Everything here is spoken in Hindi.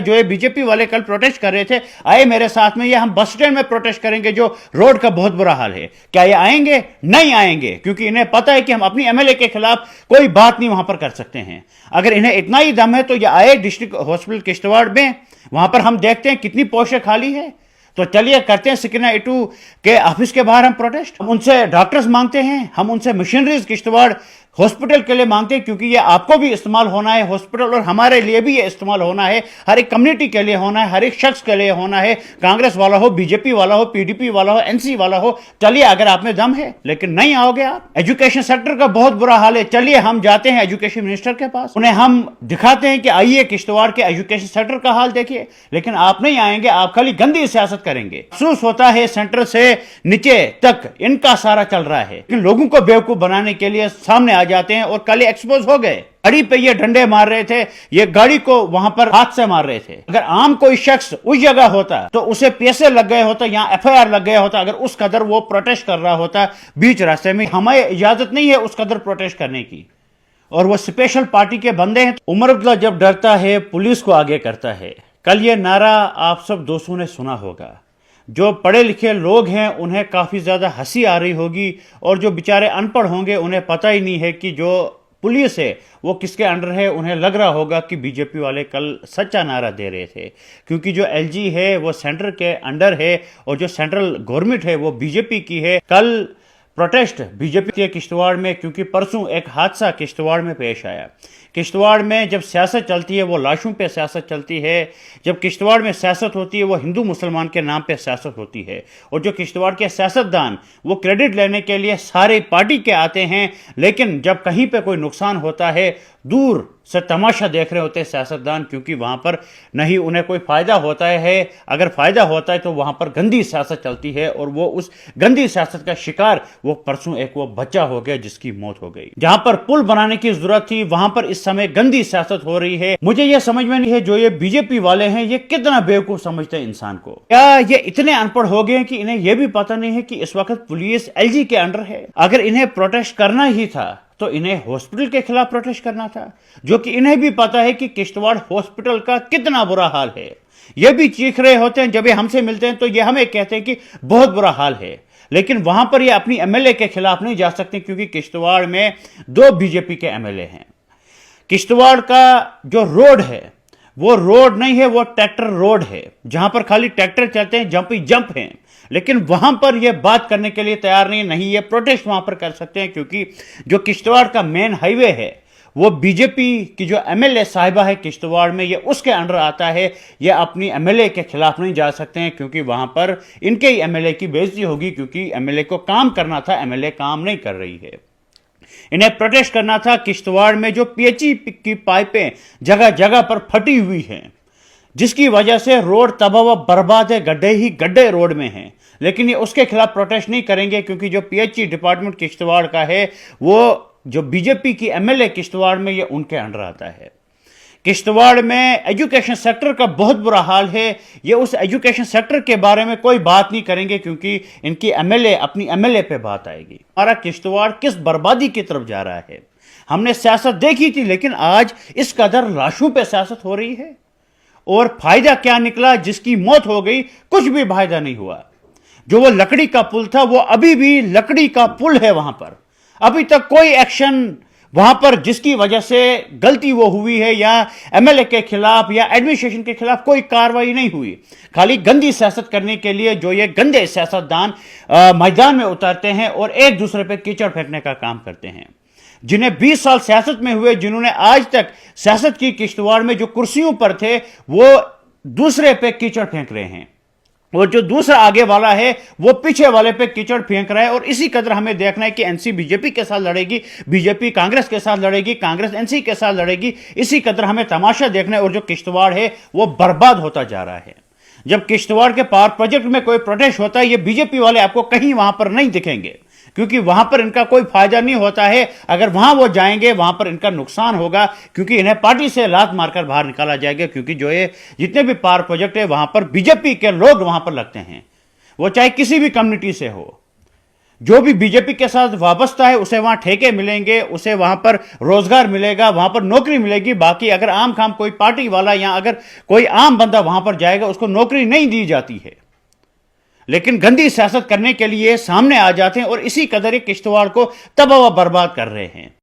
जो ये बीजेपी वाले कल प्रोटेस्ट कर रहे थे, आए मेरे साथ में, ये हम बस स्टैंड में प्रोटेस्ट करेंगे जो रोड का बहुत बुरा हाल है। क्या ये आएंगे? नहीं आएंगे, क्योंकि इन्हें पता है कि हम अपनी एमएलए के खिलाफ कोई बात नहीं वहां पर कर सकते हैं। अगर इन्हें इतना ही दम है तो ये आए डिस्ट्रिक्ट हॉस्पिटल किश्तवाड़ में, वहां पर हम देखते हैं कितनी पोस्टें खाली है। तो चलिए करते हैं सकीना इटू के ऑफिस के बाहर हम प्रोटेस्ट। हम उनसे डॉक्टर्स मांगते हैं, हम उनसे मशीनरीज किश्तवाड़ हॉस्पिटल के लिए मांगते हैं, क्योंकि ये आपको भी इस्तेमाल होना है हॉस्पिटल, और हमारे लिए भी ये इस्तेमाल होना है, हर एक कम्युनिटी के लिए होना है, हर एक शख्स के लिए होना है, कांग्रेस वाला हो, बीजेपी वाला हो, पीडीपी वाला हो, एनसी वाला हो। चलिए अगर आप में दम है, लेकिन नहीं आओगे आप। एजुकेशन सेक्टर का बहुत बुरा हाल है, चलिए हम जाते हैं एजुकेशन मिनिस्टर के पास, उन्हें हम दिखाते हैं कि आइए किश्तवाड़ के एजुकेशन सेक्टर का हाल देखिए, लेकिन आप नहीं आएंगे, आप खाली गंदी सियासत करेंगे। अफसोस होता है सेंटर से नीचे तक इनका सारा चल रहा है, लेकिन लोगों को बेवकूफ बनाने के लिए सामने आ जाते हैं, और कल एक्सपोज हो गए। गाड़ी पे ये डंडे मार रहे थे, ये गाड़ी को वहां पर हाथ से मार रहे थे। अगर आम कोई शख्स उस जगह होता तो उसे पैसे लग गए होता, यहाँ एफआईआर लग गया होता, अगर उस कदर वो प्रोटेस्ट कर रहा होता बीच रास्ते में। हमें इजाजत नहीं है उस कदर प्रोटेस्ट करने की, और वो स्पेशल पार्टी के बंदे हैं। उमर अब्दुल्ला जब डरता है पुलिस को आगे करता है। कल ये नारा आप सब दोस्तों ने सुना होगा। जो पढ़े लिखे लोग हैं उन्हें काफ़ी ज़्यादा हंसी आ रही होगी, और जो बेचारे अनपढ़ होंगे उन्हें पता ही नहीं है कि जो पुलिस है वो किसके अंडर है। उन्हें लग रहा होगा कि बीजेपी वाले कल सच्चा नारा दे रहे थे, क्योंकि जो एलजी है वो सेंटर के अंडर है, और जो सेंट्रल गवर्नमेंट है वो बीजेपी की है। कल प्रोटेस्ट बीजेपी के किश्तवाड़ में, क्योंकि परसों एक हादसा किश्तवाड़ में पेश आया। किश्तवाड़ में जब सियासत चलती है वो लाशों पे सियासत चलती है, जब किश्तवाड़ में सियासत होती है वो हिंदू मुसलमान के नाम पे सियासत होती है, और जो किश्तवाड़ के सियासतदान वो क्रेडिट लेने के लिए सारे पार्टी के आते हैं, लेकिन जब कहीं पे कोई नुकसान होता है दूर से तमाशा देख रहे होते हैं सियासतदान, क्योंकि वहाँ पर नहीं उन्हें कोई फ़ायदा होता है। अगर फ़ायदा होता है तो वहाँ पर गंदी सियासत चलती है, और वो उस गंदी सियासत का शिकार वो परसों एक वो बच्चा हो गया जिसकी मौत हो गई। जहाँ पर पुल बनाने की जरूरत थी वहाँ पर इस समय गंदी सियासत हो रही है। मुझे ये समझ में नहीं है जो ये बीजेपी वाले हैं ये कितना बेवकूफ़ समझते हैं इंसान को। क्या ये इतने अनपढ़ हो गए हैं कि इन्हें यह भी पता नहीं है कि इस वक्त पुलिस एलजी के अंडर है। अगर इन्हें प्रोटेस्ट करना ही था तो इन्हें हॉस्पिटल के खिलाफ प्रोटेस्ट करना था, जो कि इन्हें भी पता है कि किश्तवाड़ हॉस्पिटल का कितना बुरा हाल है। ये भी चीख रहे होते हैं, जब ये हमसे मिलते हैं तो ये हमें कहते हैं कि बहुत बुरा हाल है, लेकिन वहां पर ये अपनी एमएलए के खिलाफ नहीं जा सकते, क्योंकि किश्तवाड़ में 2 बीजेपी के एमएलए हैं। किश्तवाड़ का जो रोड है वो रोड नहीं है, वो ट्रैक्टर रोड है, जहां पर खाली ट्रैक्टर चलते हैं, जंप ही जंप हैं। लेकिन वहां पर ये बात करने के लिए तैयार नहीं, ये प्रोटेस्ट वहां पर कर सकते हैं, क्योंकि जो किश्तवाड़ का मेन हाईवे है वो बीजेपी की जो एमएलए साहिबा है किश्तवाड़ में, ये उसके अंडर आता है। ये अपनी एमएलए के खिलाफ नहीं जा सकते हैं, क्योंकि वहां पर इनके ही एमएलए की बेइज्जती होगी, क्योंकि एमएलए को काम करना था, एमएलए काम नहीं कर रही है। इन्हें प्रोटेस्ट करना था किश्तवाड़ में जो पीएचई की पाइपें जगह जगह पर फटी हुई हैं, जिसकी वजह से रोड तबाह व बर्बाद है, गड्ढे ही गड्ढे रोड में हैं। लेकिन ये उसके खिलाफ प्रोटेस्ट नहीं करेंगे, क्योंकि जो पीएचई डिपार्टमेंट किश्तवाड़ का है वो जो बीजेपी की एमएलए किश्तवाड़ में ये उनके अंडर आता है। किश्तवाड़ में एजुकेशन सेक्टर का बहुत बुरा हाल है। ये उस एजुकेशन सेक्टर के बारे में कोई बात नहीं करेंगे, क्योंकि इनकी एमएलए अपनी एमएलए पे बात आएगी। हमारा किश्तवाड़ किस बर्बादी की तरफ जा रहा है। हमने सियासत देखी थी, लेकिन आज इस कदर लाशों पे सियासत हो रही है, और फायदा क्या निकला? जिसकी मौत हो गई कुछ भी फायदा नहीं हुआ। जो वो लकड़ी का पुल था वो अभी भी लकड़ी का पुल है, वहां पर अभी तक कोई एक्शन वहां पर जिसकी वजह से गलती वो हुई है, या एमएलए के खिलाफ या एडमिनिस्ट्रेशन के खिलाफ कोई कार्रवाई नहीं हुई। खाली गंदी सियासत करने के लिए जो ये गंदे सियासतदान मैदान में उतरते हैं और एक दूसरे पे कीचड़ फेंकने का काम करते हैं। जिन्हें 20 साल सियासत में हुए, जिन्होंने आज तक सियासत की किश्तवाड़ में, जो कुर्सियों पर थे वो दूसरे पे कीचड़ फेंक रहे हैं, और जो दूसरा आगे वाला है वो पीछे वाले पे कीचड़ फेंक रहा है। और इसी कदर हमें देखना है कि एनसी बीजेपी के साथ लड़ेगी, बीजेपी कांग्रेस के साथ लड़ेगी, कांग्रेस एनसी के साथ लड़ेगी। इसी कदर हमें तमाशा देखना है, और जो किश्तवाड़ है वो बर्बाद होता जा रहा है। जब किश्तवाड़ के पावर प्रोजेक्ट में कोई प्रोटेस्ट होता है, ये बीजेपी वाले आपको कहीं वहां पर नहीं दिखेंगे, क्योंकि वहां पर इनका कोई फायदा नहीं होता है। अगर वहां वो जाएंगे वहां पर इनका नुकसान होगा, क्योंकि इन्हें पार्टी से लात मारकर बाहर निकाला जाएगा। क्योंकि जो ये जितने भी पावर प्रोजेक्ट है वहां पर बीजेपी के लोग वहां पर लगते हैं, वो चाहे किसी भी कम्युनिटी से हो। जो भी बीजेपी के साथ वाबस्ता है उसे वहां ठेके मिलेंगे, उसे वहां पर रोजगार मिलेगा, वहां पर नौकरी मिलेगी। बाकी अगर आम खाम कोई पार्टी वाला या अगर कोई आम बंदा वहां पर जाएगा उसको नौकरी नहीं दी जाती है। लेकिन गंदी सियासत करने के लिए सामने आ जाते हैं और इसी कदर किश्तवाड़ को तबाह व बर्बाद कर रहे हैं।